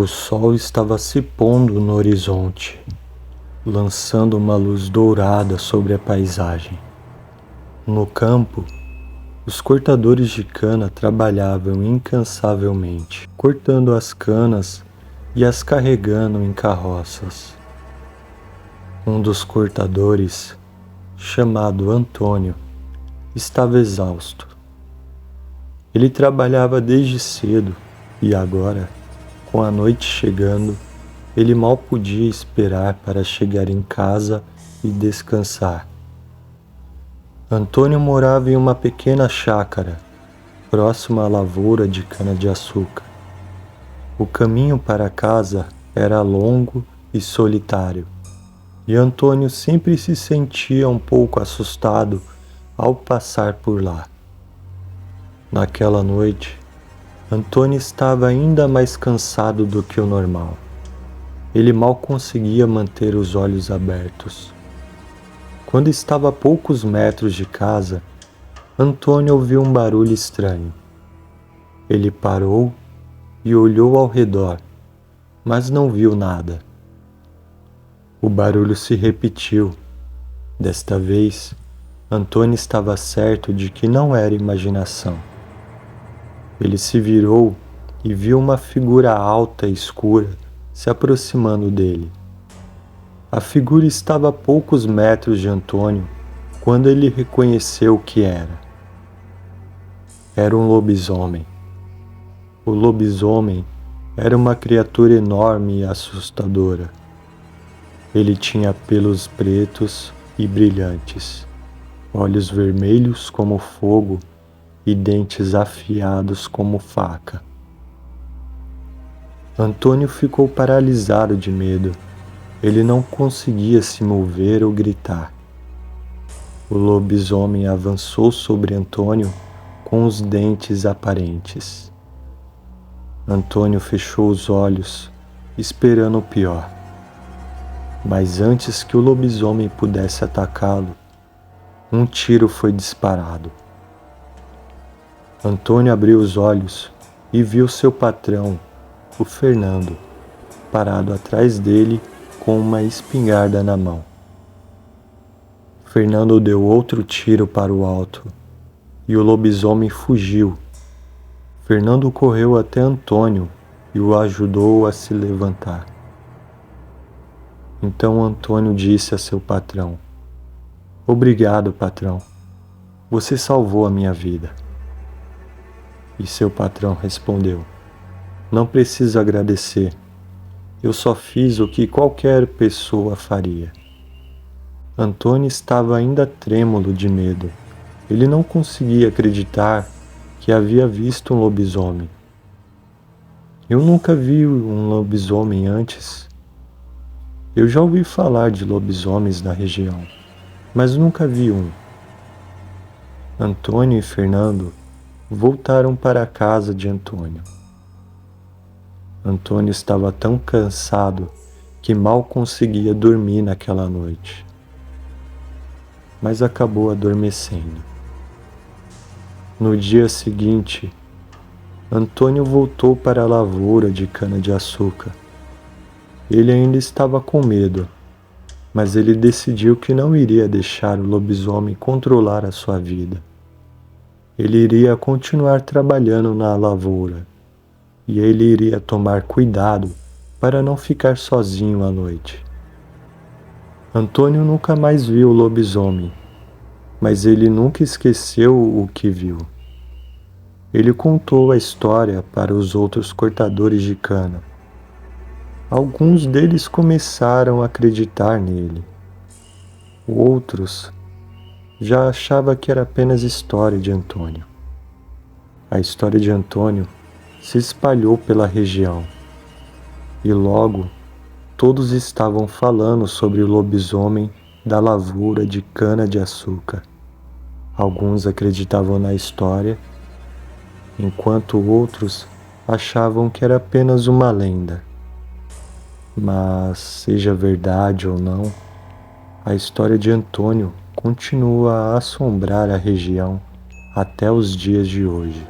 O sol estava se pondo no horizonte, lançando uma luz dourada sobre a paisagem. No campo, os cortadores de cana trabalhavam incansavelmente, cortando as canas e as carregando em carroças. Um dos cortadores, chamado Antônio, estava exausto. Ele trabalhava desde cedo e agora, com a noite chegando, ele mal podia esperar para chegar em casa e descansar. Antônio morava em uma pequena chácara, próxima à lavoura de cana-de-açúcar. O caminho para casa era longo e solitário, e Antônio sempre se sentia um pouco assustado ao passar por lá. Naquela noite, Antônio estava ainda mais cansado do que o normal. Ele mal conseguia manter os olhos abertos. Quando estava a poucos metros de casa, Antônio ouviu um barulho estranho. Ele parou e olhou ao redor, mas não viu nada. O barulho se repetiu. Desta vez, Antônio estava certo de que não era imaginação. Ele se virou e viu uma figura alta e escura se aproximando dele. A figura estava a poucos metros de Antônio quando ele reconheceu o que era. Era um lobisomem. O lobisomem era uma criatura enorme e assustadora. Ele tinha pelos pretos e brilhantes, olhos vermelhos como fogo e dentes afiados como faca. Antônio ficou paralisado de medo. Ele não conseguia se mover ou gritar. O lobisomem avançou sobre Antônio com os dentes aparentes. Antônio fechou os olhos, esperando o pior. Mas antes que o lobisomem pudesse atacá-lo, um tiro foi disparado. Antônio abriu os olhos e viu seu patrão, o Fernando, parado atrás dele com uma espingarda na mão. Fernando deu outro tiro para o alto e o lobisomem fugiu. Fernando correu até Antônio e o ajudou a se levantar. Então Antônio disse a seu patrão: "Obrigado, patrão. Você salvou a minha vida." E seu patrão respondeu: "Não preciso agradecer. Eu só fiz o que qualquer pessoa faria." Antônio estava ainda trêmulo de medo. Ele não conseguia acreditar que havia visto um lobisomem. "Eu nunca vi um lobisomem antes. Eu já ouvi falar de lobisomens na região, mas nunca vi um." Antônio e Fernando voltaram para a casa de Antônio. Antônio estava tão cansado que mal conseguia dormir naquela noite, mas acabou adormecendo. No dia seguinte, Antônio voltou para a lavoura de cana-de-açúcar. Ele ainda estava com medo, mas ele decidiu que não iria deixar o lobisomem controlar a sua vida. Ele iria continuar trabalhando na lavoura e ele iria tomar cuidado para não ficar sozinho à noite. Antônio nunca mais viu o lobisomem, mas ele nunca esqueceu o que viu. Ele contou a história para os outros cortadores de cana. Alguns deles começaram a acreditar nele. Outros já achavam que era apenas história de Antônio. A história de Antônio se espalhou pela região e logo todos estavam falando sobre o lobisomem da lavoura de cana-de-açúcar. Alguns acreditavam na história, enquanto outros achavam que era apenas uma lenda. Mas, seja verdade ou não, a história de Antônio continua a assombrar a região até os dias de hoje.